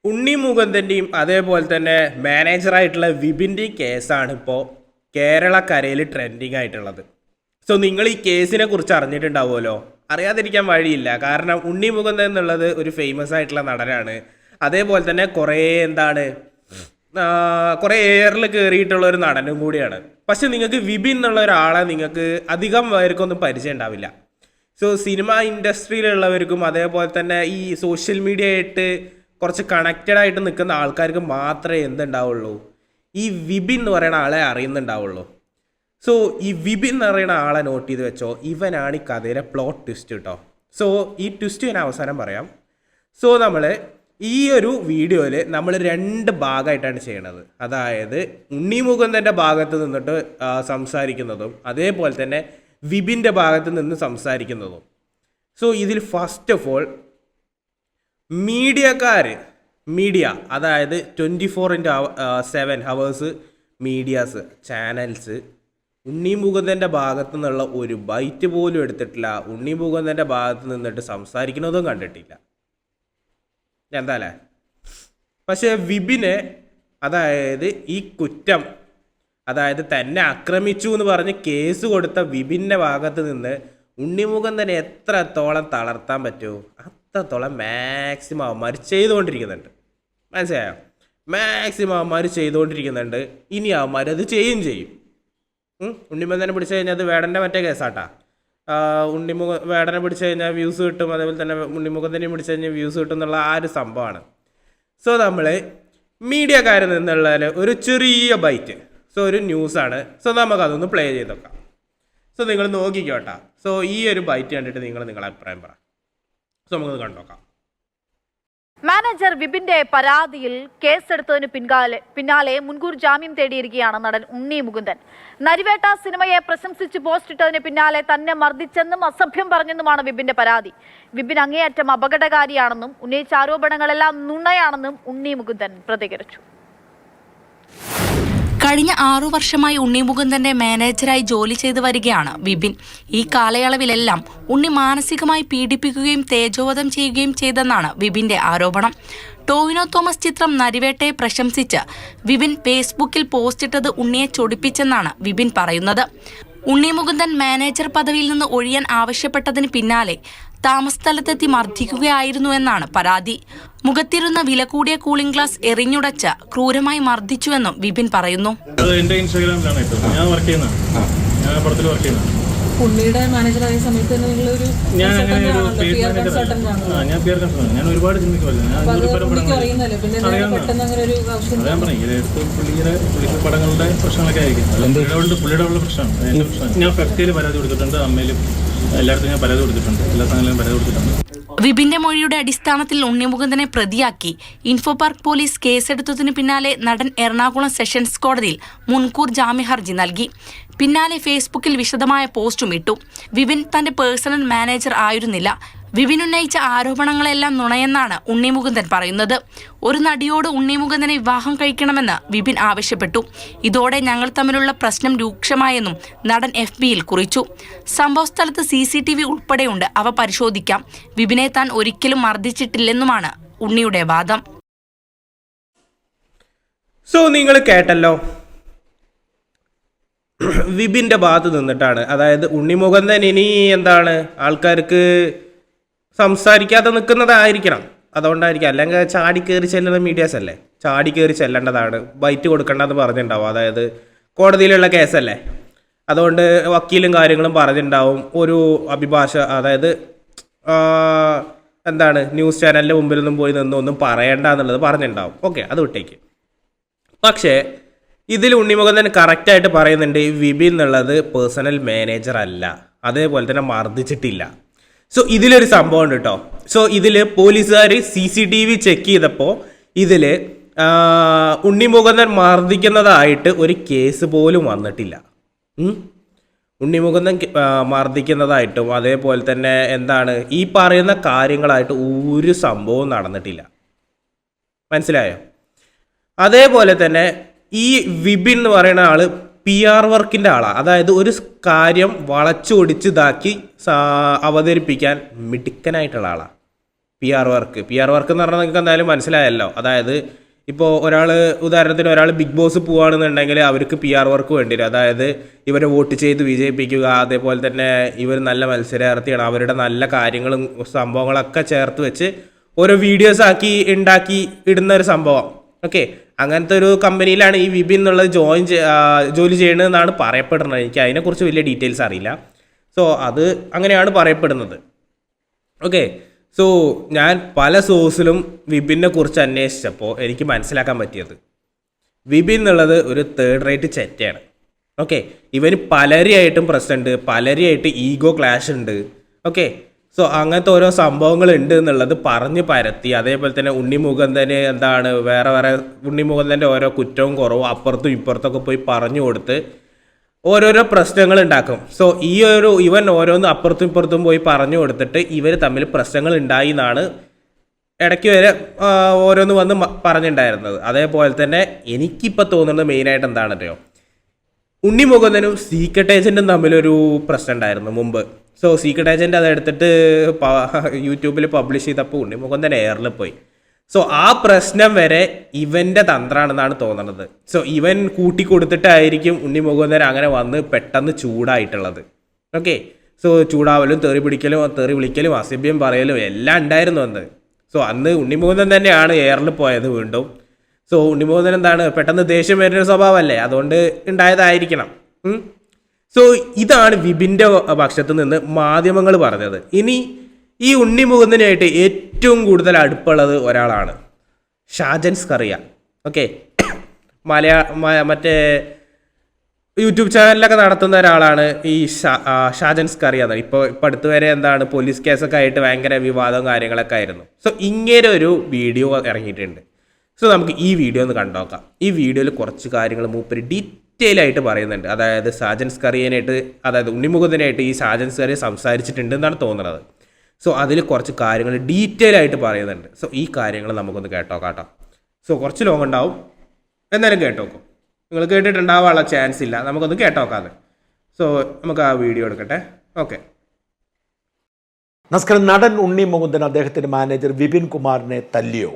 ഉണ്ണി മുകുന്ദൻ്റെയും അതേപോലെ തന്നെ മാനേജറായിട്ടുള്ള വിപിൻ്റെയും കേസാണ് ഇപ്പോൾ കേരളക്കരയിൽ ട്രെൻഡിങ് ആയിട്ടുള്ളത്. സോ നിങ്ങൾ ഈ കേസിനെ കുറിച്ച് അറിഞ്ഞിട്ടുണ്ടാവുമല്ലോ. അറിയാതിരിക്കാൻ വഴിയില്ല. കാരണം ഉണ്ണി മുകുന്ദൻ എന്നുള്ളത് ഒരു ഫേമസ് ആയിട്ടുള്ള നടനാണ്. അതേപോലെ തന്നെ കുറേ എയറിൽ കയറിയിട്ടുള്ള ഒരു നടനും കൂടിയാണ്. പക്ഷെ നിങ്ങൾക്ക് വിപിൻ എന്നുള്ള ഒരാളെ നിങ്ങൾക്ക് അധികം പേർക്കൊന്നും പരിചയം ഉണ്ടാവില്ല. സോ സിനിമ ഇൻഡസ്ട്രിയിലുള്ളവർക്കും അതേപോലെ തന്നെ ഈ സോഷ്യൽ മീഡിയ ആയിട്ട് കുറച്ച് കണക്റ്റഡ് ആയിട്ട് നിൽക്കുന്ന ആൾക്കാർക്ക് മാത്രമേ എന്തുണ്ടാവുള്ളൂ, ഈ വിപിൻ എന്ന് പറയുന്ന ആളെ അറിയുന്നുണ്ടാവുള്ളൂ. സോ ഈ വിപിൻ എന്ന് പറയുന്ന ആളെ നോട്ട് ചെയ്ത് വെച്ചോ, ഇവനാണ് ഈ കഥയിലെ പ്ലോട്ട് ട്വിസ്റ്റ് കേട്ടോ. സോ ഈ ട്വിസ്റ്റ് ഞാൻ അവസാനം പറയാം. സോ നമ്മൾ ഈ ഒരു വീഡിയോയിൽ നമ്മൾ 2 ഭാഗമായിട്ടാണ് ചെയ്യണത്. അതായത് ഉണ്ണി മുകുന്ദൻ്റെ ഭാഗത്ത് നിന്നിട്ട് സംസാരിക്കുന്നതും അതേപോലെ തന്നെ വിപിൻ്റെ ഭാഗത്ത് നിന്ന് സംസാരിക്കുന്നതും. സോ ഇതിൽ ഫസ്റ്റ് ഓഫ് ഓൾ മീഡിയ അതായത് 24/7 ഹവേഴ്സ് മീഡിയാസ് ചാനൽസ് ഉണ്ണി മുകുന്ദൻ്റെ ഭാഗത്തു നിന്നുള്ള ഒരു ബൈറ്റ് പോലും എടുത്തിട്ടില്ല. ഉണ്ണി മുകുന്ദൻ്റെ ഭാഗത്ത് നിന്നിട്ട് സംസാരിക്കുന്നതും കണ്ടിട്ടില്ല. എന്താല്ലേ? പക്ഷേ വിപിനെ, അതായത് ഈ കുറ്റം, അതായത് തന്നെ ആക്രമിച്ചു എന്ന് പറഞ്ഞ് കേസ് കൊടുത്ത വിപിൻ്റെ ഭാഗത്ത് നിന്ന് ഉണ്ണി മുകുന്ദനെ എത്രത്തോളം തളർത്താൻ പറ്റുമോ അത്രത്തോളം മാക്സിമം അവന്മാർ ചെയ്തുകൊണ്ടിരിക്കുന്നുണ്ട്. മനസ്സിലായോ? മാക്സിമം അവന്മാർ ചെയ്തുകൊണ്ടിരിക്കുന്നുണ്ട്. ഇനി അവന്മാരത് ചെയ്യും. ഉണ്ണിമുകുന്ദനെ പിടിച്ചു കഴിഞ്ഞാൽ അത് വേടൻ്റെ മറ്റേ കേസാട്ടാ. വേടനെ പിടിച്ചു കഴിഞ്ഞാൽ വ്യൂസ് കിട്ടും, അതേപോലെ തന്നെ ഉണ്ണിമുകുന്ദനെ പിടിച്ചു കഴിഞ്ഞാൽ വ്യൂസ് കിട്ടും എന്നുള്ള ആ ഒരു സംഭവമാണ്. സോ നമ്മൾ മീഡിയക്കാരിൽ നിന്നുള്ള ഒരു ചെറിയ ബൈറ്റ്, സോ ഒരു ന്യൂസാണ്. സോ നമുക്കതൊന്ന് പ്ലേ ചെയ്ത് നോക്കാം. സോ നിങ്ങൾ നോക്കിക്കോട്ടാ. സോ ഈ ഒരു ബൈറ്റ് കണ്ടിട്ട് നിങ്ങളുടെ അഭിപ്രായം പറ. സോ നമുക്കത് കണ്ടോക്കാം. മാനേജർ വിപിന്റെ പരാതിയിൽ കേസെടുത്തതിന് പിന്നാലെ മുൻകൂർ ജാമ്യം തേടിയിരിക്കുകയാണ് നടൻ ഉണ്ണി മുകുന്ദൻ. നരിവേട്ട സിനിമയെ പ്രശംസിച്ച് പോസ്റ്റിട്ടതിന് പിന്നാലെ തന്നെ മർദ്ദിച്ചെന്നും അസഭ്യം പറഞ്ഞെന്നുമാണ് വിപിന്റെ പരാതി. വിപിൻ അങ്ങേയറ്റം അപകടകാരിയാണെന്നും ഉന്നയിച്ച ആരോപണങ്ങളെല്ലാം നുണയാണെന്നും ഉണ്ണി മുകുന്ദൻ പ്രതികരിച്ചു. കഴിഞ്ഞ 6 വർഷമായി ഉണ്ണി മുകുന്ദന്റെ മാനേജറായി ജോലി ചെയ്തു വരികയാണ് വിപിൻ. ഈ കാലയളവിലെല്ലാം ഉണ്ണി മാനസികമായി പീഡിപ്പിക്കുകയും തേജോവധം ചെയ്യുകയും ചെയ്തെന്നാണ് വിപിന്റെ ആരോപണം. ടോവിനോ തോമസ് ചിത്രം നരിവേട്ടയെ പ്രശംസിച്ച് വിപിൻ ഫേസ്ബുക്കിൽ പോസ്റ്റിട്ടത് ഉണ്ണിയെ ചൊടിപ്പിച്ചെന്നാണ് വിപിൻ പറയുന്നത്. ഉണ്ണി മുകുന്ദൻ മാനേജർ പദവിയിൽ നിന്ന് ഒഴിയാൻ ആവശ്യപ്പെട്ടതിന് പിന്നാലെ താമസസ്ഥലത്തെത്തി മർദ്ദിക്കുകയായിരുന്നു എന്നാണ് പരാതി. മുഖത്തിരുന്ന വില കൂടിയ കൂളിംഗ് ഗ്ലാസ് എറിഞ്ഞുടച്ച് ക്രൂരമായി മർദ്ദിച്ചുവെന്നും വിപിൻ പറയുന്നു. ഉണ്ണിയുടെ മാനേജറായ സമയത്ത് ഞാൻ ഒരുപാട് പടങ്ങളുടെ പ്രശ്നങ്ങളൊക്കെ ആയിരിക്കും. പുള്ളിയുടെ ഉള്ള പ്രശ്നമാണ്. ഞാൻ ഫെക്ടയിൽ പരാതി കൊടുത്തിട്ടുണ്ട്, അമ്മയിലും എല്ലായിടത്തും ഞാൻ പരാതി കൊടുത്തിട്ടുണ്ട്, എല്ലാ സ്ഥലങ്ങളിലും പരാതി കൊടുത്തിട്ടുണ്ട്. വിപിന്റെ മൊഴിയുടെ അടിസ്ഥാനത്തിൽ ഉണ്ണിമുകുന്ദനെ പ്രതിയാക്കി ഇൻഫോ പാർക്ക് പോലീസ് കേസെടുത്തതിന് പിന്നാലെ നടൻ എറണാകുളം സെഷൻസ് കോടതിയിൽ മുൻകൂർ ജാമ്യ ഹർജി നൽകി. പിന്നാലെ ഫേസ്ബുക്കിൽ വിശദമായ പോസ്റ്റും ഇട്ടു. വിപിൻ തന്റെ പേഴ്സണൽ മാനേജർ ആയിരുന്നില്ല. വിപിൻ ഉന്നയിച്ച ആരോപണങ്ങളെല്ലാം നുണയെന്നാണ് ഉണ്ണി മുകുന്ദൻ പറയുന്നത്. ഒരു നടിയോട് ഉണ്ണി മുകുന്ദനെ വിവാഹം കഴിക്കണമെന്ന് വിപിൻ ആവശ്യപ്പെട്ടു. ഇതോടെ ഞങ്ങൾ തമ്മിലുള്ള പ്രശ്നം രൂക്ഷമായെന്നും നടൻ FBയിൽ കുറിച്ചു. സംഭവസ്ഥലത്ത് CCTV ഉൾപ്പെടെയുണ്ട്, അവ പരിശോധിക്കാം. വിപിനെ താൻ ഒരിക്കലും മർദ്ദിച്ചിട്ടില്ലെന്നുമാണ് ഉണ്ണിയുടെ വാദം. സോ നിങ്ങൾ കേട്ടല്ലോ, വിപിൻ്റെ ഭാഗത്ത് നിന്നിട്ടാണ്. അതായത് ഉണ്ണി മുകുന്ദൻ ഇനി ആൾക്കാർക്ക് സംസാരിക്കാതെ നിൽക്കുന്നതായിരിക്കണം, അതുകൊണ്ടായിരിക്കും. അല്ലെങ്കിൽ ചാടി കയറി ചെല്ലുന്ന മീഡിയാസ് അല്ലേ, ചാടി കയറി ചെല്ലേണ്ടതാണ്, ബൈറ്റ് കൊടുക്കേണ്ടതെന്ന് പറഞ്ഞിട്ടുണ്ടാവും. അതായത് കോടതിയിലുള്ള കേസല്ലേ, അതുകൊണ്ട് വക്കീലും കാര്യങ്ങളും പറഞ്ഞിട്ടുണ്ടാവും. ഒരു അതായത് ന്യൂസ് ചാനലിൻ്റെ മുമ്പിലൊന്നും പോയി നിന്നൊന്നും പറയണ്ട എന്നുള്ളത് പറഞ്ഞിട്ടുണ്ടാവും. ഓക്കെ, അത് വിട്ടേക്ക്. പക്ഷേ ഇതിൽ ഉണ്ണി മുകുന്ദൻ കറക്റ്റായിട്ട് പറയുന്നുണ്ട്, വിപിൻ എന്നുള്ളത് പേഴ്സണൽ മാനേജർ അല്ല, അതേപോലെ തന്നെ മർദ്ദിച്ചിട്ടില്ല. സോ ഇതിലൊരു സംഭവം ഉണ്ട് കേട്ടോ. സോ ഇതിൽ പോലീസുകാർ CCTV ചെക്ക് ചെയ്തപ്പോൾ ഇതിൽ ഉണ്ണി മുകുന്ദൻ മർദ്ദിക്കുന്നതായിട്ട് ഒരു കേസ് പോലും വന്നിട്ടില്ല. ഉണ്ണി മുകുന്ദൻ മർദ്ദിക്കുന്നതായിട്ടും അതേപോലെ തന്നെ ഈ പറയുന്ന കാര്യങ്ങളായിട്ട് ഒരു സംഭവവും നടന്നിട്ടില്ല. മനസ്സിലായോ? അതേപോലെ തന്നെ ഈ വിപിൻ എന്ന് പറയുന്ന ആൾ PR വർക്കിൻ്റെ ആളാണ്. അതായത് ഒരു കാര്യം വളച്ചൊടിച്ച് ഇതാക്കി അവതരിപ്പിക്കാൻ മിടുക്കനായിട്ടുള്ള ആളാണ്. PR വർക്ക് എന്ന് പറഞ്ഞാൽ നിങ്ങൾക്ക് എന്തായാലും മനസ്സിലായല്ലോ. അതായത് ഇപ്പോൾ ഉദാഹരണത്തിന് ഒരാൾ ബിഗ് ബോസ് പോവുകയാണെന്നുണ്ടെങ്കിൽ അവർക്ക് PR വർക്ക് വേണ്ടി വരും. അതായത് ഇവരെ വോട്ട് ചെയ്ത് വിജയിപ്പിക്കുക, അതേപോലെ തന്നെ ഇവർ നല്ല മത്സരാർത്ഥിയാണ്, അവരുടെ നല്ല കാര്യങ്ങളും സംഭവങ്ങളൊക്കെ ചേർത്ത് വെച്ച് ഓരോ വീഡിയോസ് ആക്കി ഉണ്ടാക്കി ഇടുന്ന ഒരു സംഭവം. ഓക്കെ, അങ്ങനത്തെ ഒരു കമ്പനിയിലാണ് ഈ വിപിൻ എന്നുള്ളത് ജോലി ചെയ്യണമെന്നാണ് പറയപ്പെടുന്നത്. എനിക്ക് അതിനെക്കുറിച്ച് വലിയ ഡീറ്റെയിൽസ് അറിയില്ല. സോ അത് അങ്ങനെയാണ് പറയപ്പെടുന്നത്. ഓക്കെ, സോ ഞാൻ പല സോഴ്സിലും വിപിനെ കുറിച്ച് അന്വേഷിച്ചപ്പോൾ എനിക്ക് മനസ്സിലാക്കാൻ പറ്റിയത് വിപിൻ എന്നുള്ളത് ഒരു തേർഡ് റേറ്റ് ചെറ്റയാണ്. ഓക്കെ, ഇവന് പലരെയായിട്ടും പ്രശ്നമുണ്ട്, പലരെയായിട്ട് ഈഗോ ക്ലാഷ് ഉണ്ട്. ഓക്കെ, സോ അങ്ങനത്തെ ഓരോ സംഭവങ്ങൾ ഉണ്ട് എന്നുള്ളത് പറഞ്ഞ് പരത്തി, അതേപോലെ തന്നെ ഉണ്ണിമുകുന്ദന് വേറെ ഉണ്ണിമുകുന്ദൻ്റെ ഓരോ കുറ്റവും കുറവും അപ്പുറത്തും ഇപ്പുറത്തൊക്കെ പോയി പറഞ്ഞു കൊടുത്ത് ഓരോരോ പ്രശ്നങ്ങൾ ഉണ്ടാക്കും. സോ ഇവൻ ഓരോന്ന് അപ്പുറത്തും ഇപ്പുറത്തും പോയി പറഞ്ഞു കൊടുത്തിട്ട് ഇവർ തമ്മിൽ പ്രശ്നങ്ങൾ ഉണ്ടായി എന്നാണ് ഇടയ്ക്ക് വരെ ഓരോന്ന് വന്ന് പറഞ്ഞിട്ടുണ്ടായിരുന്നത്. അതേപോലെ തന്നെ എനിക്കിപ്പോൾ തോന്നുന്നത് മെയിനായിട്ട് എന്താണെന്നറിയോ, ഉണ്ണിമുകുന്ദനും സീക്രട്ട് ഏജൻറ്റും തമ്മിലൊരു പ്രശ്നം ഉണ്ടായിരുന്നു മുമ്പ്. സോ സീക്രട്ട് ഏജൻറ്റ് അതെടുത്തിട്ട് യൂട്യൂബിൽ പബ്ലിഷ് ചെയ്തപ്പോൾ ഉണ്ണിമുകുന്ദൻ എയറിൽ പോയി. സോ ആ പ്രശ്നം വരെ ഇവൻ്റെ തന്ത്രമാണെന്നാണ് തോന്നുന്നത്. സോ ഇവൻ കൂട്ടിക്കൊടുത്തിട്ടായിരിക്കും ഉണ്ണിമുകുന്ദൻ അങ്ങനെ വന്ന് പെട്ടെന്ന് ചൂടായിട്ടുള്ളത്. ഓക്കെ, സോ ചൂടാവലും തെറി വിളിക്കലും അസഭ്യം പറയലും എല്ലാം ഉണ്ടായിരുന്നു അന്ന്. സോ അന്ന് ഉണ്ണിമുകുന്ദൻ തന്നെയാണ് എയറിൽ പോയത് വീണ്ടും. സോ ഉണ്ണിമുകുന്ദൻ പെട്ടെന്ന് ദേഷ്യം വരുന്ന സ്വഭാവമല്ലേ, അതുകൊണ്ട് ഉണ്ടായതായിരിക്കണം. സോ ഇതാണ് വിപിൻ്റെ പക്ഷത്തു നിന്ന് മാധ്യമങ്ങൾ പറഞ്ഞത്. ഇനി ഈ ഉണ്ണിമുകുന്ദനായിട്ട് ഏറ്റവും കൂടുതൽ അടുപ്പുള്ളത് ഒരാളാണ്, ഷാജൻ സ്കറിയ. ഓക്കെ, മറ്റേ യൂട്യൂബ് ചാനലിലൊക്കെ നടത്തുന്ന ഒരാളാണ് ഈ ഷാജൻ സ്കറിയ. ഇപ്പോൾ അടുത്ത് വരെ പോലീസ് കേസൊക്കെ ആയിട്ട് ഭയങ്കര വിവാദവും കാര്യങ്ങളൊക്കെ ആയിരുന്നു. സോ ഇങ്ങനെ ഒരു വീഡിയോ ഇറങ്ങിയിട്ടുണ്ട്. സോ നമുക്ക് ഈ വീഡിയോ ഒന്ന് കണ്ടുനോക്കാം. ഈ വീഡിയോയിൽ കുറച്ച് കാര്യങ്ങൾ മൂപ്പര് ഡീറ്റെയിൽ ആയിട്ട് പറയുന്നുണ്ട്. അതായത് ഉണ്ണിമുകുന്ദനായിട്ട് ഈ ഷാജൻ സ്കറിയ സംസാരിച്ചിട്ടുണ്ട് എന്നാണ് തോന്നുന്നത്. സോ അതിൽ കുറച്ച് കാര്യങ്ങൾ ഡീറ്റെയിൽ ആയിട്ട് പറയുന്നുണ്ട്. സോ ഈ കാര്യങ്ങൾ നമുക്കൊന്ന് കേട്ടോ. സോ കുറച്ച് ലോങ് ഉണ്ടാവും, എന്നാലും കേട്ടോക്കും. നിങ്ങൾ കേട്ടിട്ടുണ്ടാവാനുള്ള ചാൻസ് ഇല്ല, നമുക്കൊന്ന് കേട്ടോക്കാതെ. സോ നമുക്ക് ആ വീഡിയോ എടുക്കട്ടെ. ഓക്കെ. നമസ്കാരം. നടൻ ഉണ്ണിമുകുന്ദൻ അദ്ദേഹത്തിൻ്റെ മാനേജർ വിപിൻ കുമാറിനെ തല്ലിയോ?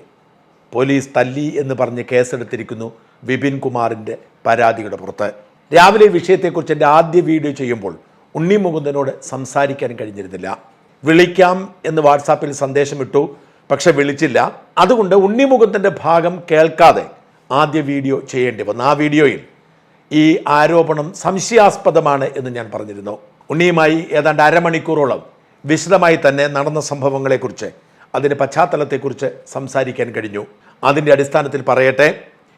പോലീസ് തല്ലി എന്ന് പറഞ്ഞ് കേസെടുത്തിരിക്കുന്നു വിപിൻ കുമാറിൻ്റെ പരാതിയുടെ പുറത്ത്. രാവിലെ വിഷയത്തെക്കുറിച്ച് എൻ്റെ ആദ്യ വീഡിയോ ചെയ്യുമ്പോൾ ഉണ്ണിമുകുന്ദനോട് സംസാരിക്കാൻ കഴിഞ്ഞിരുന്നില്ല. വിളിക്കാം എന്ന് വാട്സാപ്പിൽ സന്ദേശം ഇട്ടു, പക്ഷെ വിളിച്ചില്ല. അതുകൊണ്ട് ഉണ്ണിമുകുന്ദൻ്റെ ഭാഗം കേൾക്കാതെ ആദ്യ വീഡിയോ ചെയ്യേണ്ടി വന്നു. ആ വീഡിയോയിൽ ഈ ആരോപണം സംശയാസ്പദമാണ് എന്ന് ഞാൻ പറഞ്ഞിരുന്നു. ഉണ്ണിയുമായി ഏതാണ്ട് അരമണിക്കൂറോളം വിശദമായി തന്നെ നടന്ന സംഭവങ്ങളെക്കുറിച്ച്, അതിൻ്റെ പശ്ചാത്തലത്തെക്കുറിച്ച് സംസാരിക്കാൻ കഴിഞ്ഞു. അതിൻ്റെ അടിസ്ഥാനത്തിൽ പറയട്ടെ,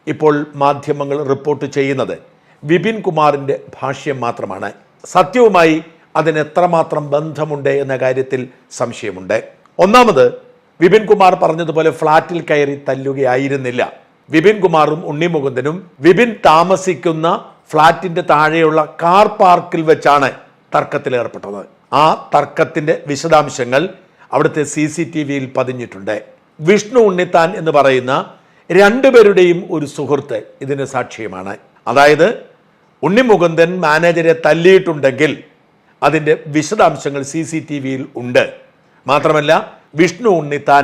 ഇപ്പോൾ മാധ്യമങ്ങൾ റിപ്പോർട്ട് ചെയ്യുന്നത് വിപിൻ കുമാറിൻ്റെ ഭാഷ്യം മാത്രമാണ്. സത്യവുമായി അതിന് എത്രമാത്രം ബന്ധമുണ്ട് എന്ന കാര്യത്തിൽ സംശയമുണ്ട്. ഒന്നാമത്, വിപിൻ കുമാർ പറഞ്ഞതുപോലെ ഫ്ളാറ്റിൽ കയറി തല്ലുകയായിരുന്നില്ല. വിപിൻ കുമാറും ഉണ്ണിമുകുന്ദനും വിപിൻ താമസിക്കുന്ന ഫ്ളാറ്റിന്റെ താഴെയുള്ള കാർ പാർക്കിൽ വെച്ചാണ് തർക്കത്തിലേർപ്പെട്ടത്. ആ തർക്കത്തിന്റെ വിശദാംശങ്ങൾ അവിടുത്തെ CCTVയിൽ പതിഞ്ഞിട്ടുണ്ട്. വിഷ്ണു ഉണ്ണിത്താൻ എന്ന് പറയുന്ന രണ്ടുപേരുടെയും ഒരു സുഹൃത്ത് ഇതിന് സാക്ഷ്യമാണ്. അതായത് ഉണ്ണിമുകുന്ദൻ മാനേജരെ തല്ലിയിട്ടുണ്ടെങ്കിൽ അതിൻ്റെ വിശദാംശങ്ങൾ CCTVയിൽ ഉണ്ട്. മാത്രമല്ല വിഷ്ണു ഉണ്ണിത്താൻ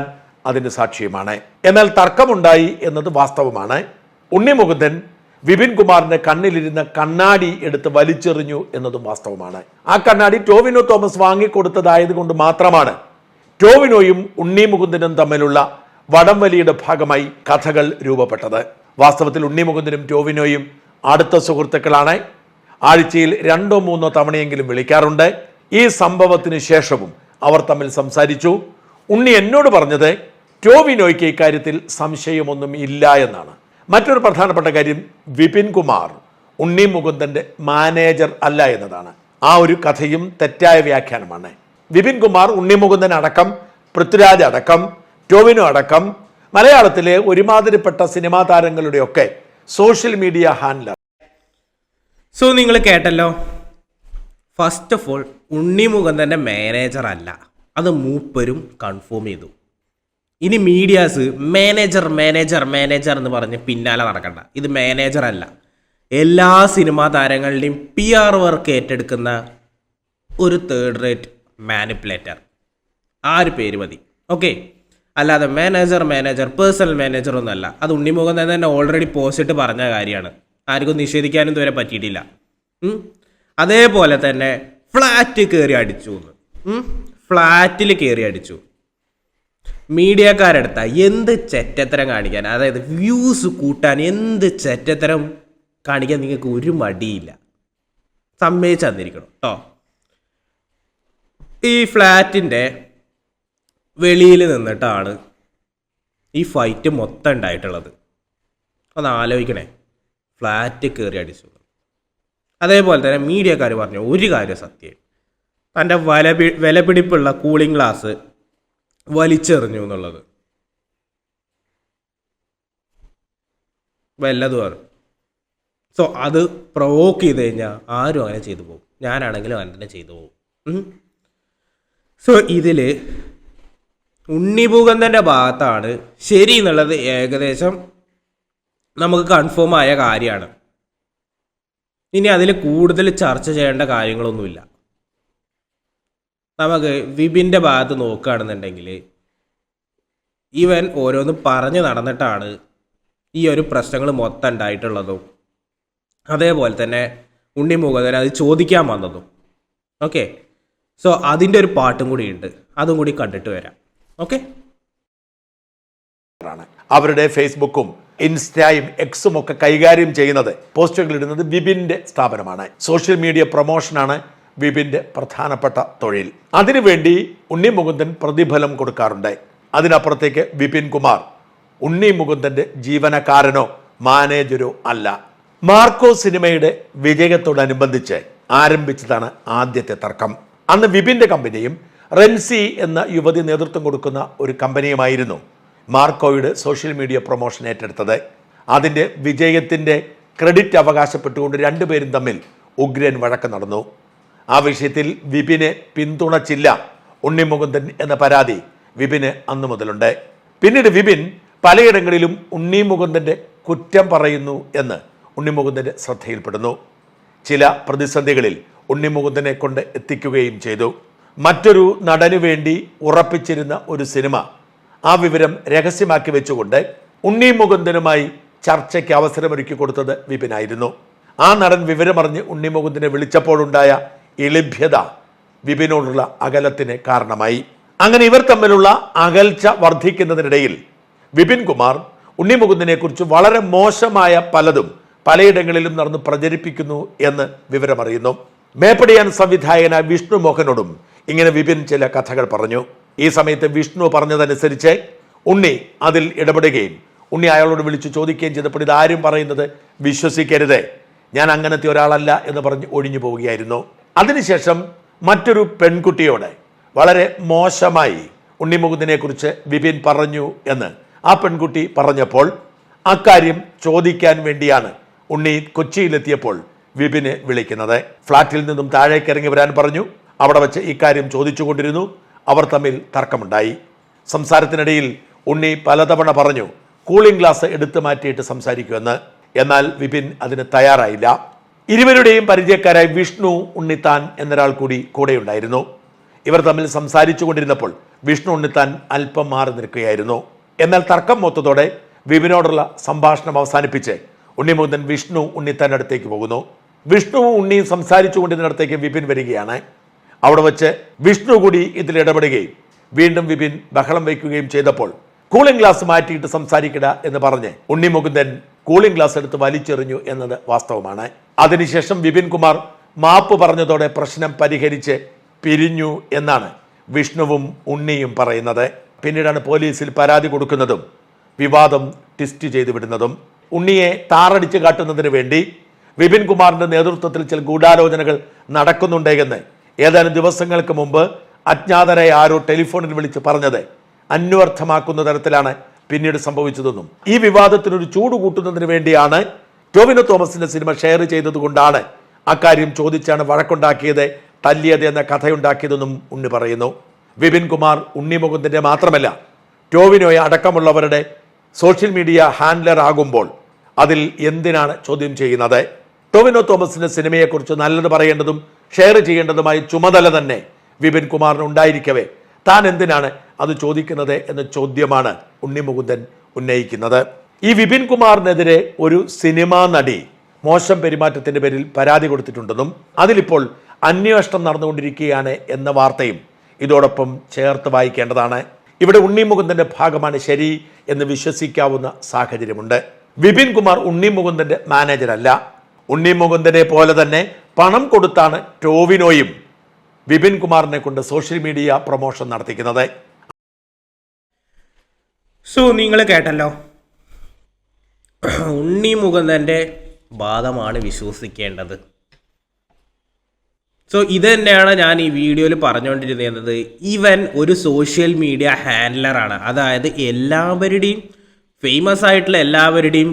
അതിന് സാക്ഷ്യമാണ്. എന്നാൽ തർക്കമുണ്ടായി എന്നത് വാസ്തവമാണ്. ഉണ്ണിമുകുന്ദൻ വിപിൻ കുമാറിന്റെ കണ്ണിലിരുന്ന കണ്ണാടി എടുത്ത് വലിച്ചെറിഞ്ഞു എന്നതും വാസ്തവമാണ്. ആ കണ്ണാടി ടോവിനോ തോമസ് വാങ്ങിക്കൊടുത്തതായത് കൊണ്ട് മാത്രമാണ് ടോവിനോയും ഉണ്ണിമുകുന്ദനും തമ്മിലുള്ള വടംവലിയുടെ ഭാഗമായി കഥകൾ രൂപപ്പെട്ടത്. വാസ്തവത്തിൽ ഉണ്ണിമുകുന്ദനും ടോവിനോയും അടുത്ത സുഹൃത്തുക്കളാണ്. ആഴ്ചയിൽ 2-3 തവണയെങ്കിലും വിളിക്കാറുണ്ട്. ഈ സംഭവത്തിന് ശേഷവും അവർ തമ്മിൽ സംസാരിച്ചു. ഉണ്ണി എന്നോട് പറഞ്ഞത് ടോവിനോയ്ക്ക് ഇക്കാര്യത്തിൽ സംശയമൊന്നും ഇല്ല എന്നാണ്. മറ്റൊരു പ്രധാനപ്പെട്ട കാര്യം, വിപിൻ കുമാർ ഉണ്ണിമുകുന്ദന്റെ മാനേജർ അല്ല എന്നതാണ്. ആ ഒരു കഥയും തെറ്റായ വ്യാഖ്യാനമാണ്. വിപിൻ കുമാർ ഉണ്ണിമുകുന്ദൻ അടക്കം, പൃഥ്വിരാജ് അടക്കം, ടോവിനോ അടക്കം മലയാളത്തിലെ ഒരുമാതിരിപ്പെട്ട സിനിമാ താരങ്ങളുടെയൊക്കെ സോഷ്യൽ മീഡിയ ഹാൻഡലർ. സോ നിങ്ങൾ കേട്ടല്ലോ. ഫസ്റ്റ് ഓഫ് ഓൾ, ഉണ്ണിമുകുന്ദൻ്റെ മാനേജർ അല്ല, അത് മൂപ്പരും കൺഫേം ചെയ്തു. ഇനി മീഡിയാസ് മാനേജർ മാനേജർ മാനേജർ എന്ന് പറഞ്ഞ് പിന്നാലെ നടക്കണ്ട. ഇത് മാനേജർ അല്ല, എല്ലാ സിനിമാ താരങ്ങളുടെയും PR വർക്ക് ഏറ്റെടുക്കുന്ന ഒരു തേർഡ് റേറ്റ് മാനിപ്പുലേറ്റർ. ആ ഒരു പേര് മതി. ഓക്കെ, അല്ലാതെ മാനേജർ പേഴ്സണൽ മാനേജർ ഒന്നല്ല. അത് ഉണ്ണിമുകുന്ദൻ തന്നെ ഓൾറെഡി പോസ്റ്റ് പറഞ്ഞ കാര്യമാണ്. ആർക്കും നിഷേധിക്കാനും ഇതുവരെ പറ്റിയിട്ടില്ല. അതേപോലെ തന്നെ ഫ്ലാറ്റ് കയറി അടിച്ചു ഫ്ലാറ്റിൽ കയറി അടിച്ചു. മീഡിയക്കാരെടുത്ത എന്ത് ചെറ്റത്തരം കാണിക്കാൻ, അതായത് വ്യൂസ് കൂട്ടാൻ എന്ത് ചെറ്റത്തരം കാണിക്കാൻ നിങ്ങൾക്ക് ഒരു മടിയില്ല. സമ്മതിച്ചു തന്നിരിക്കണം കേട്ടോ. ഈ ഫ്ലാറ്റിൻ്റെ വെളിയിൽ നിന്നിട്ടാണ് ഈ ഫൈറ്റ് മൊത്തം ഉണ്ടായിട്ടുള്ളത്. ഒന്ന് ആലോചിക്കണേ, ഫ്ലാറ്റ് കയറി അടിച്ചു. അതേപോലെ തന്നെ മീഡിയക്കാർ പറഞ്ഞു ഒരു കാര്യം സത്യം, തൻ്റെ വിലപിടിപ്പുള്ള കൂളിംഗ് ഗ്ലാസ് വലിച്ചെറിഞ്ഞു എന്നുള്ളത് വല്ലതുമാണ്. സോ അത് പ്രൊവോക്ക് ചെയ്ത് കഴിഞ്ഞാൽ ആരും അങ്ങനെ ചെയ്തു പോകും. ഞാനാണെങ്കിലും അങ്ങനെ തന്നെ ചെയ്തു പോകും. സോ ഇതിൽ ഉണ്ണിമുകുന്ദൻ്റെ ഭാഗത്താണ് ശരി എന്നുള്ളത് ഏകദേശം നമുക്ക് കൺഫേം ആയ കാര്യമാണ്. ഇനി അതിൽ കൂടുതൽ ചർച്ച ചെയ്യേണ്ട കാര്യങ്ങളൊന്നുമില്ല. നമുക്ക് വിപിൻ്റെ ഭാഗത്ത് നോക്കുകയാണെന്നുണ്ടെങ്കിൽ ഇവൻ ഓരോന്ന് പറഞ്ഞു നടന്നിട്ടാണ് ഈ ഒരു പ്രശ്നങ്ങൾ മൊത്തം ഉണ്ടായിട്ടുള്ളതും അതേപോലെ തന്നെ ഉണ്ണിമുകുന്ദൻ അത് ചോദിക്കാൻ വന്നതും. ഓക്കെ, സോ അതിൻ്റെ ഒരു പാട്ടും കൂടി ഉണ്ട്, അതും കൂടി കണ്ടിട്ട് വരാം. ഓക്കെ, അവരുടെ ഫേസ്ബുക്കും ഇൻസ്റ്റയും എക്സും ഒക്കെ കൈകാര്യം ചെയ്യുന്നത്, പോസ്റ്റുകൾ ഇടുന്നത് വിപിൻ്റെ സ്ഥാപനമാണ്. സോഷ്യൽ മീഡിയ പ്രൊമോഷനാണ് വിപിൻ്റെ പ്രധാനപ്പെട്ട തൊഴിൽ. അതിനുവേണ്ടി ഉണ്ണിമുകുന്ദൻ പ്രതിഫലം കൊടുക്കാറുണ്ട്. അതിനപ്പുറത്തേക്ക് വിപിൻ കുമാർ ഉണ്ണിമുകുന്ദൻ്റെ ജീവനക്കാരനോ മാനേജരോ അല്ല. മാർക്കോ സിനിമയുടെ വിജയത്തോടനുബന്ധിച്ച് ആരംഭിച്ചതാണ് ആദ്യത്തെ തർക്കം. അന്ന് വിപിൻ്റെ കമ്പനിയും റെൻസി എന്ന യുവതി നേതൃത്വം കൊടുക്കുന്ന ഒരു കമ്പനിയുമായിരുന്നു മാർക്കോയുടെ സോഷ്യൽ മീഡിയ പ്രൊമോഷൻ ഏറ്റെടുത്തത്. അതിൻ്റെ വിജയത്തിൻ്റെ ക്രെഡിറ്റ് അവകാശപ്പെട്ടുകൊണ്ട് രണ്ടുപേരും തമ്മിൽ ഉഗ്രൻ വഴക്ക് നടന്നു. ആ വിഷയത്തിൽ വിപിനെ പിന്തുണച്ചില്ല ഉണ്ണിമുകുന്ദൻ എന്ന പരാതി വിപിന് അന്നു മുതലുണ്ട്. പിന്നീട് വിപിൻ പലയിടങ്ങളിലും ഉണ്ണിമുകുന്ദൻ്റെ കുറ്റം പറയുന്നു എന്ന് ഉണ്ണിമുകുന്ദൻ്റെ ശ്രദ്ധയിൽപ്പെടുന്നു. ചില പ്രതിസന്ധികളിൽ ഉണ്ണിമുകുന്ദനെ കൊണ്ട് എത്തിക്കുകയും ചെയ്തു. മറ്റൊരു നടനു വേണ്ടി ഉറപ്പിച്ചിരുന്ന ഒരു സിനിമ, ആ വിവരം രഹസ്യമാക്കി വെച്ചുകൊണ്ട് ഉണ്ണിമുകുന്ദനുമായി ചർച്ചയ്ക്ക് അവസരമൊരുക്കി കൊടുത്തത് വിപിനായിരുന്നു. ആ നടൻ വിവരമറിഞ്ഞ് ഉണ്ണിമുകുന്ദനെ വിളിച്ചപ്പോഴുണ്ടായ എളിഭ്യത വിപിനോടുള്ള അകലത്തിന് കാരണമായി. അങ്ങനെ ഇവർ തമ്മിലുള്ള അകൽച്ച വർദ്ധിക്കുന്നതിനിടയിൽ വിപിൻ കുമാർ ഉണ്ണിമുകുന്ദനെ കുറിച്ച് വളരെ മോശമായ പലതും പലയിടങ്ങളിലും നടന്ന് പ്രചരിപ്പിക്കുന്നു എന്ന് വിവരമറിയുന്നു. മേപ്പടിയാൻ സംവിധായകനായ വിഷ്ണു മോഹനോടും ഇങ്ങനെ വിപിൻ ചില കഥകൾ പറഞ്ഞു. ഈ സമയത്ത് വിഷ്ണു പറഞ്ഞതനുസരിച്ച് ഉണ്ണി അതിൽ ഇടപെടുകയും ഉണ്ണി അയാളോട് വിളിച്ചു ചോദിക്കുകയും ചെയ്തപ്പോൾ ഇതാരും പറയുന്നത് വിശ്വസിക്കരുത്, ഞാൻ അങ്ങനത്തെ ഒരാളല്ല എന്ന് പറഞ്ഞ് ഒഴിഞ്ഞു പോവുകയായിരുന്നു. അതിനുശേഷം മറ്റൊരു പെൺകുട്ടിയോട് വളരെ മോശമായി ഉണ്ണിമുകുന്ദനെ കുറിച്ച് വിപിൻ പറഞ്ഞു എന്ന് ആ പെൺകുട്ടി പറഞ്ഞപ്പോൾ അക്കാര്യം ചോദിക്കാൻ വേണ്ടിയാണ് ഉണ്ണി കൊച്ചിയിലെത്തിയപ്പോൾ വിപിനെ വിളിക്കുന്നത്. ഫ്ളാറ്റിൽ നിന്നും താഴേക്ക് ഇറങ്ങി വരാൻ പറഞ്ഞു. അവിടെ വെച്ച് ഇക്കാര്യം ചോദിച്ചുകൊണ്ടിരുന്നു. അവർ തമ്മിൽ തർക്കമുണ്ടായി. സംസാരത്തിനിടയിൽ ഉണ്ണി പലതവണ പറഞ്ഞു കൂളിംഗ് ഗ്ലാസ് എടുത്തു മാറ്റിയിട്ട് സംസാരിക്കുമെന്ന്. എന്നാൽ വിപിൻ അതിന് തയ്യാറായില്ല. ഇരുവരുടെയും പരിചയക്കാരായി വിഷ്ണു ഉണ്ണിത്താൻ എന്നൊരാൾ കൂടി കൂടെയുണ്ടായിരുന്നു. ഇവർ തമ്മിൽ സംസാരിച്ചു കൊണ്ടിരുന്നപ്പോൾ വിഷ്ണു ഉണ്ണിത്താൻ അല്പം മാറി നിൽക്കുകയായിരുന്നു. എന്നാൽ തർക്കം മൊത്തത്തോടെ വിപിനോടുള്ള സംഭാഷണം അവസാനിപ്പിച്ച് ഉണ്ണിമുകുന്ദൻ വിഷ്ണു ഉണ്ണിത്താൻ്റെ അടുത്തേക്ക് പോകുന്നു. വിഷ്ണുവും ഉണ്ണിയും സംസാരിച്ചു കൊണ്ടിരുന്നിടത്തേക്ക് വിപിൻ വരികയാണ്. അവിടെ വെച്ച് വിഷ്ണു കൂടി ഇതിൽ ഇടപെടുകയും വീണ്ടും വിപിൻ ബഹളം വയ്ക്കുകയും ചെയ്തപ്പോൾ കൂളിംഗ് ഗ്ലാസ് മാറ്റിയിട്ട് സംസാരിക്കട എന്ന് പറഞ്ഞ് ഉണ്ണിമുകുന്ദൻ കൂളിംഗ് ഗ്ലാസ് എടുത്ത് വലിച്ചെറിഞ്ഞു എന്നത് വാസ്തവമാണ്. അതിനുശേഷം വിപിൻ കുമാർ മാപ്പ് പറഞ്ഞതോടെ പ്രശ്നം പരിഹരിച്ച് പിരിഞ്ഞു എന്നാണ് വിഷ്ണുവും ഉണ്ണിയും പറയുന്നത്. പിന്നീടാണ് പോലീസിൽ പരാതി കൊടുക്കുന്നതും വിവാദം ട്വിസ്റ്റ് ചെയ്തു വിടുന്നതും. ഉണ്ണിയെ താറടിച്ച് കാട്ടുന്നതിന് വേണ്ടി വിപിൻ കുമാറിന്റെ നേതൃത്വത്തിൽ ചില ഗൂഢാലോചനകൾ നടക്കുന്നുണ്ടെന്ന് ഏതാനും ദിവസങ്ങൾക്ക് മുമ്പ് അജ്ഞാതരായ ആരോ ടെലിഫോണിൽ വിളിച്ച് പറഞ്ഞത് അന്വർത്ഥമാക്കുന്ന തരത്തിലാണ് പിന്നീട് സംഭവിച്ചതെന്നും ഈ വിവാദത്തിനൊരു ചൂട് കൂട്ടുന്നതിന് വേണ്ടിയാണ് ടോവിനോ തോമസിന്റെ സിനിമ ഷെയർ ചെയ്തതുകൊണ്ടാണ് അക്കാര്യം ചോദിച്ചാണ് വഴക്കുണ്ടാക്കിയത്, തല്ലിയത് എന്ന കഥയുണ്ടാക്കിയതെന്നും ഉണ്ണി പറയുന്നു. വിപിൻ കുമാർ ഉണ്ണിമുകുന്ദന്റെ മാത്രമല്ല ടോവിനോയെ അടക്കമുള്ളവരുടെ സോഷ്യൽ മീഡിയ ഹാൻഡ്ലർ ആകുമ്പോൾ അതിൽ എന്തിനാണ് ചോദ്യം ചെയ്യുന്നത്? ടോവിനോ തോമസിന്റെ സിനിമയെക്കുറിച്ച് നല്ലത് പറയേണ്ടതും ഷെയർ ചെയ്യേണ്ടതുമായ ചുമതല തന്നെ വിപിൻ കുമാറിന് ഉണ്ടായിരിക്കവേ താൻ എന്തിനാണ് അത് ചോദിക്കുന്നത് എന്ന ചോദ്യമാണ് ഉണ്ണി മുകുന്ദൻ ഉന്നയിക്കുന്നത്. ഈ വിപിൻ കുമാറിനെതിരെ ഒരു സിനിമാ നടി മോശം പെരുമാറ്റത്തിന്റെ പേരിൽ പരാതി കൊടുത്തിട്ടുണ്ടെന്നും അതിലിപ്പോൾ അന്വേഷണം നടന്നുകൊണ്ടിരിക്കുകയാണ് എന്ന വാർത്തയും ഇതോടൊപ്പം ചേർത്ത് വായിക്കേണ്ടതാണ്. ഇവിടെ ഉണ്ണി മുകുന്ദന്റെ ഭാഗമാണ് ശരി എന്ന് വിശ്വസിക്കാവുന്ന സാഹചര്യമുണ്ട്. വിപിൻ കുമാർ ഉണ്ണി മുകുന്ദന്റെ മാനേജരല്ല. ഉണ്ണി മുകുന്ദനെ പോലെ തന്നെ പണം കൊടുത്താണ് ടോവിനോയും വിപിൻ കുമാറിനെ കൊണ്ട് സോഷ്യൽ മീഡിയ പ്രൊമോഷൻ നടത്തിക്കുന്നത്. നിങ്ങൾ കേട്ടല്ലോ, ഉണ്ണി മുകുന്ദന്റെ വാദമാണ് വിശ്വസിക്കേണ്ടത്. ഇത് തന്നെയാണ് ഞാൻ ഈ വീഡിയോയിൽ പറഞ്ഞുകൊണ്ടിരുന്നത്. ഇവൻ ഒരു സോഷ്യൽ മീഡിയ ഹാൻഡലറാണ്. അതായത് എല്ലാവരുടെയും ഫേമസ് ആയിട്ടുള്ള എല്ലാവരുടെയും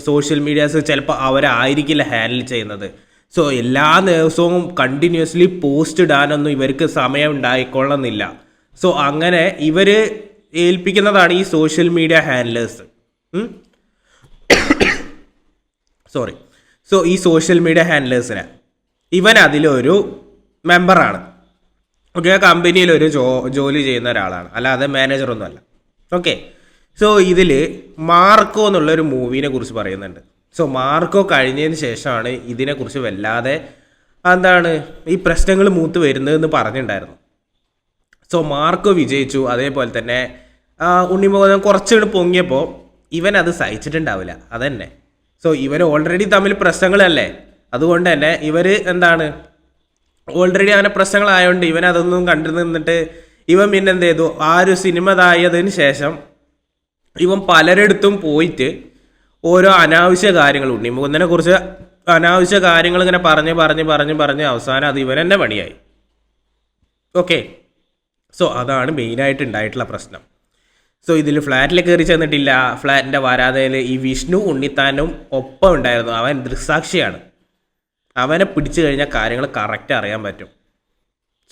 സോഷ്യൽ മീഡിയാസ് ചിലപ്പോൾ അവരായിരിക്കില്ല ഹാൻഡിൽ ചെയ്യുന്നത്. എല്ലാ ദിവസവും കണ്ടിന്യൂസ്ലി പോസ്റ്റ് ഇടാനൊന്നും ഇവർക്ക് സമയം ഉണ്ടായിക്കൊള്ളുന്നില്ല. അങ്ങനെ ഇവർ ഏൽപ്പിക്കുന്നതാണ് ഈ സോഷ്യൽ മീഡിയ ഹാൻഡലേഴ്സ്. ഈ സോഷ്യൽ മീഡിയ ഹാൻഡലേഴ്സിനെ ഇവൻ അതിലൊരു മെമ്പറാണ്. ഓക്കെ, കമ്പനിയിലൊരു ജോലി ചെയ്യുന്ന ഒരാളാണ്, അല്ലാതെ മാനേജറൊന്നുമല്ല. ഓക്കെ, ഇതിൽ മാർക്കോ എന്നുള്ളൊരു മൂവീനെ കുറിച്ച് പറയുന്നുണ്ട്. മാർക്കോ കഴിഞ്ഞതിന് ശേഷമാണ് ഇതിനെക്കുറിച്ച് വല്ലാതെ ഈ പ്രശ്നങ്ങൾ മൂത്ത് വരുന്നതെന്ന് പറഞ്ഞിട്ടുണ്ടായിരുന്നു. മാർക്കോ വിജയിച്ചു. അതേപോലെ തന്നെ ഉണ്ണിമുകുന്ദൻ കുറച്ചുകൂടി പൊങ്ങിയപ്പോൾ ഇവൻ അത് സഹിച്ചിട്ടുണ്ടാവില്ല. അതന്നെ. ഇവർ ഓൾറെഡി തമ്മിൽ പ്രശ്നങ്ങളല്ലേ, അതുകൊണ്ട് തന്നെ ഇവർ ഓൾറെഡി അങ്ങനെ പ്രശ്നങ്ങളായതുകൊണ്ട് ഇവൻ അതൊന്നും കണ്ടു നിന്നിട്ട് ഇവൻ പിന്നെ എന്ത് ചെയ്തു, ആ ഒരു സിനിമ ഇതായതിന് ശേഷം ഇവൻ പലരിടത്തും പോയിട്ട് ഓരോ അനാവശ്യ കാര്യങ്ങൾ ഉണ്ണിമുകുന്ദനെ കുറിച്ച് അനാവശ്യ കാര്യങ്ങൾ ഇങ്ങനെ പറഞ്ഞ് അവസാനം അത് ഇവൻ തന്നെ പണിയായി. ഓക്കെ, അതാണ് മെയിനായിട്ട് ഉണ്ടായിട്ടുള്ള പ്രശ്നം. ഇതിൽ ഫ്ലാറ്റിൽ കയറി ചെന്നിട്ടില്ല. ഫ്ലാറ്റിൻ്റെ വരാതയിൽ ഈ വിഷ്ണു ഉണ്ണിത്താനും ഒപ്പം ഉണ്ടായിരുന്നു. അവൻ ദൃക്സാക്ഷിയാണ്. അവനെ പിടിച്ചു കഴിഞ്ഞാൽ കാര്യങ്ങൾ കറക്റ്റ് അറിയാൻ പറ്റും.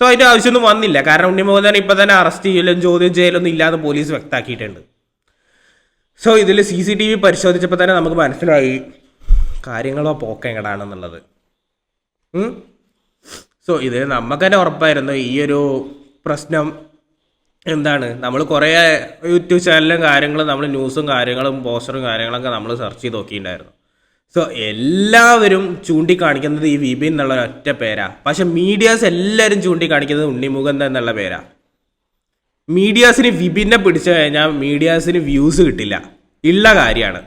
അതിൻ്റെ ആവശ്യമൊന്നും വന്നില്ല. കാരണം ഉണ്ണിമുകുന്ദൻ ഇപ്പം തന്നെ അറസ്റ്റ് ചെയ്യലും ചോദ്യം ചെയ്യലൊന്നും ഇല്ലാതെ പോലീസ് വ്യക്തമാക്കിയിട്ടുണ്ട്. ഇതിൽ CCTV പരിശോധിച്ചപ്പോൾ തന്നെ നമുക്ക് മനസ്സിലായി കാര്യങ്ങളോ പോക്കെങ്ങടാണെന്നുള്ളത്. ഇത് നമുക്ക് തന്നെ ഉറപ്പായിരുന്നു ഈ ഒരു പ്രശ്നം നമ്മൾ കുറേ യൂട്യൂബ് ചാനലും കാര്യങ്ങളും നമ്മൾ ന്യൂസും കാര്യങ്ങളും പോസ്റ്ററും കാര്യങ്ങളൊക്കെ നമ്മൾ സെർച്ച് ചെയ്ത് നോക്കിയിട്ടുണ്ടായിരുന്നു. എല്ലാവരും ചൂണ്ടിക്കാണിക്കുന്നത് ഈ വിപിൻ എന്നുള്ള ഒറ്റ പേരാ. പക്ഷെ മീഡിയാസ് എല്ലാവരും ചൂണ്ടിക്കാണിക്കുന്നത് ഉണ്ണി മുകുന്ദൻ എന്നുള്ള പേരാ. മീഡിയാസിന് വിപിനെ പിടിച്ചു കഴിഞ്ഞാൽ മീഡിയാസിന് വ്യൂസ് കിട്ടില്ല, ഉള്ള കാര്യമാണ്.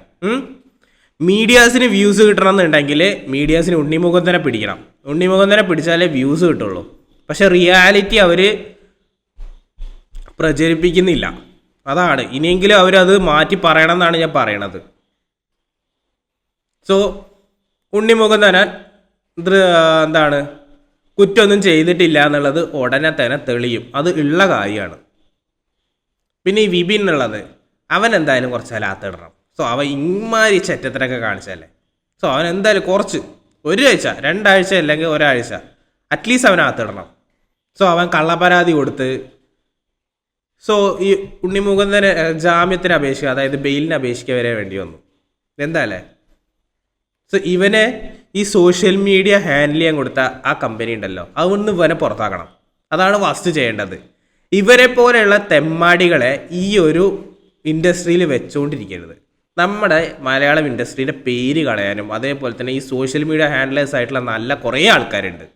മീഡിയാസിന് വ്യൂസ് കിട്ടണമെന്നുണ്ടെങ്കിൽ മീഡിയാസിന് ഉണ്ണി മുകുന്ദനെ പിടിക്കണം. ഉണ്ണി മുകുന്ദനെ പിടിച്ചാലേ വ്യൂസ് കിട്ടുള്ളൂ. പക്ഷെ റിയാലിറ്റി അവർ പ്രചരിപ്പിക്കുന്നില്ല. അതാണ്. ഇനിയെങ്കിലും അവരത് മാറ്റി പറയണം എന്നാണ് ഞാൻ പറയണത്. ഉണ്ണി മുകുന്ദൻ കുറ്റമൊന്നും ചെയ്തിട്ടില്ല എന്നുള്ളത് ഉടനെ തന്നെ തെളിയും. അത് ഉള്ള കാര്യമാണ്. പിന്നെ ഈ വിപിൻ എന്നുള്ളത് അവൻ എന്തായാലും കുറച്ച് അലാത്തിടണം. അവൻ ഇമാരി ചെറ്റത്തിനൊക്കെ കാണിച്ചല്ലേ. അവൻ എന്തായാലും കുറച്ച് 1 ആഴ്ച 2 ആഴ്ച അല്ലെങ്കിൽ 1 ആഴ്ച അറ്റ്ലീസ്റ്റ് അവൻ അകത്തിടണം. അവൻ കള്ളപ്പരാതി കൊടുത്ത് ഈ ഉണ്ണി മുകുന്ദന് ജാമ്യത്തിന് അപേക്ഷിക്കുക, അതായത് ബെയിലിന് അപേക്ഷിക്കുക വരെ വേണ്ടി വന്നു. എന്താല്ലേ? ഇവനെ ഈ സോഷ്യൽ മീഡിയ ഹാൻഡിൽ ചെയ്യാൻ കൊടുത്ത ആ കമ്പനി ഉണ്ടല്ലോ, അതൊന്ന് ഇവനെ പുറത്താക്കണം. അതാണ് ഫസ്റ്റ് ചെയ്യേണ്ടത്. ഇവരെ പോലെയുള്ള തെമ്മാടികളെ ഈ ഒരു ഇൻഡസ്ട്രിയിൽ വെച്ചുകൊണ്ടിരിക്കരുത്. നമ്മുടെ മലയാളം ഇൻഡസ്ട്രിയുടെ പേര് കളയാനും അതേപോലെ തന്നെ ഈ സോഷ്യൽ മീഡിയ ഹാൻഡിലേഴ്സ് ആയിട്ടുള്ള നല്ല കുറേ ആൾക്കാരുണ്ട്.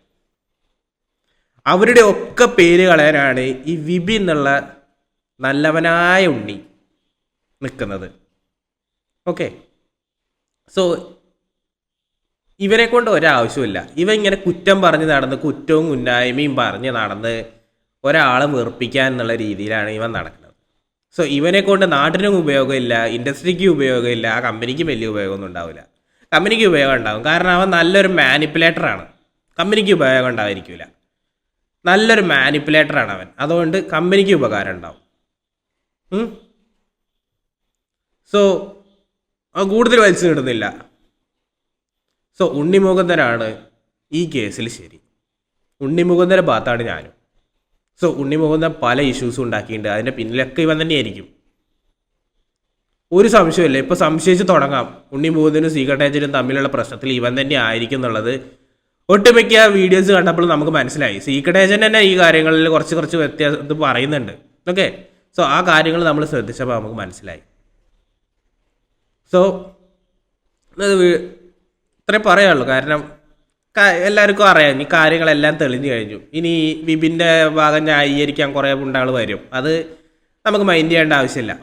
അവരുടെ ഒക്കെ പേര് കളയാനാണ് ഈ വിപിൻ എന്നുള്ള നല്ലവനായ ഉണ്ണി നിൽക്കുന്നത്. ഓക്കെ, ഇവരെ കൊണ്ട് ഒരാവശ്യമില്ല. ഇവ ഇങ്ങനെ കുറ്റം പറഞ്ഞ് നടന്ന് കുറ്റവും കുന്നായ്മയും പറഞ്ഞ് നടന്ന് ഒരാളെ വെറുപ്പിക്കാൻ എന്നുള്ള രീതിയിലാണ് ഇവൻ നടക്കുന്നത്. ഇവനെ കൊണ്ട് നാട്ടിനും ഉപയോഗമില്ല, ഇൻഡസ്ട്രിക്ക് ഉപയോഗമില്ല, ആ കമ്പനിക്ക് വലിയ ഉപയോഗമൊന്നും ഉണ്ടാവില്ല. കമ്പനിക്ക് ഉപയോഗം ഉണ്ടാകും, കാരണം അവൻ നല്ലൊരു മാനിപ്പുലേറ്ററാണ്. കമ്പനിക്ക് ഉപയോഗം ഉണ്ടായിരിക്കില്ല. നല്ലൊരു മാനിപ്പുലേറ്ററാണ് അവൻ, അതുകൊണ്ട് കമ്പനിക്ക് ഉപകാരം ഉണ്ടാവും. കൂടുതൽ വലിച്ചു കിട്ടുന്നില്ല. ഉണ്ണി മുകുന്ദനാണ് ഈ കേസിൽ ശരി. ഉണ്ണി മുകുന്ദൻ്റെ ഭാഗത്താണ് ഞാനും. ഉണ്ണി മുകുന്ദൻ പല ഇഷ്യൂസും ഉണ്ടാക്കിയിട്ടുണ്ട്. അതിൻ്റെ പിന്നിലൊക്കെ ഇവൻ തന്നെയായിരിക്കും, ഒരു സംശയമില്ല. ഇപ്പോൾ സംശയിച്ച് തുടങ്ങാം ഉണ്ണി മുകുന്ദനും സീക്രട്ട് ഏജന്റും തമ്മിലുള്ള പ്രശ്നത്തിൽ ഇവൻ തന്നെ ആയിരിക്കും എന്നുള്ളത് ഒട്ടുമിക്ക വീഡിയോസ് കണ്ടപ്പോൾ നമുക്ക് മനസ്സിലായി. സീക്രട്ട് ഏജന്റ് തന്നെ ഈ കാര്യങ്ങളിൽ കുറച്ച് വ്യത്യാസം പറയുന്നുണ്ട്. ഓക്കെ, സോ ആ കാര്യങ്ങൾ നമ്മൾ ശ്രദ്ധിച്ചപ്പോൾ നമുക്ക് മനസ്സിലായി. സോ ഇത്രേ പറയാനുള്ളൂ. കാരണം എല്ലാവർക്കും അറിയാം ഈ കാര്യങ്ങളെല്ലാം തെളിഞ്ഞു കഴിഞ്ഞു. ഇനി വിപിൻ്റെ ഭാഗം ന്യായീകരിക്കാൻ കുറേ ഗുണ്ടകൾ വരും, അത് നമുക്ക് മൈൻഡ് ചെയ്യേണ്ട ആവശ്യമില്ല.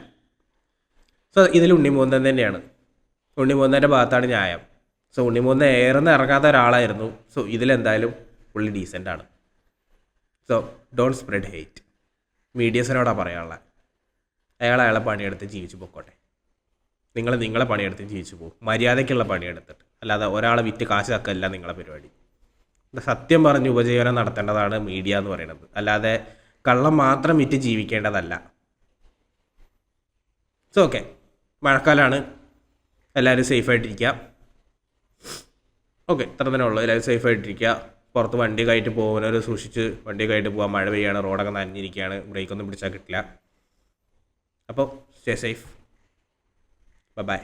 സോ ഇതിൽ ഉണ്ണിമുകുന്ദൻ തന്നെയാണ്, ഉണ്ണിമുകുന്ദൻ്റെ ഭാഗത്താണ് ന്യായം. സോ ഉണ്ണിമുകുന്ദൻ ഏറെന്ന് ഇറങ്ങാത്ത ഒരാളായിരുന്നു. സോ ഇതിലെന്തായാലും പുള്ളി ഡീസൻ്റാണ്. So don't spread hate. മീഡിയസിനോടാണ് പറയാനുള്ളത്. അയാളെ പണിയെടുത്ത് ജീവിച്ചു പോയിക്കോട്ടെ. നിങ്ങളെ പണിയെടുത്ത് ജീവിച്ചു പോകും, മര്യാദയ്ക്കുള്ള പണിയെടുത്തിട്ട്. അല്ലാതെ ഒരാളെ വിറ്റ് കാശ് തക്കല്ല നിങ്ങളെ പരിപാടി. സത്യം പറഞ്ഞ് ഉപജീവനം നടത്തേണ്ടതാണ് മീഡിയ എന്ന് പറയുന്നത്, അല്ലാതെ കള്ളം മാത്രം വിറ്റ് ജീവിക്കേണ്ടതല്ല. സോ ഓക്കെ, മഴക്കാലമാണ്, എല്ലാവരും സേഫായിട്ടിരിക്കുക. ഓക്കെ, ഇത്ര തന്നെ ഉള്ളൂ. എല്ലാവരും സേഫായിട്ടിരിക്കുക. പുറത്ത് വണ്ടി കയറ്റി പോകുന്നവർ സൂക്ഷിച്ച് വണ്ടി കയറ്റി പോകാൻ. മഴ പെയ്യാണ്, റോഡൊക്കെ നനഞ്ഞിരിക്കുകയാണ്, ബ്രേക്കൊന്നും പിടിച്ചാൽ കിട്ടില്ല. അപ്പോൾ സ്റ്റേ സേഫ്. ബൈ.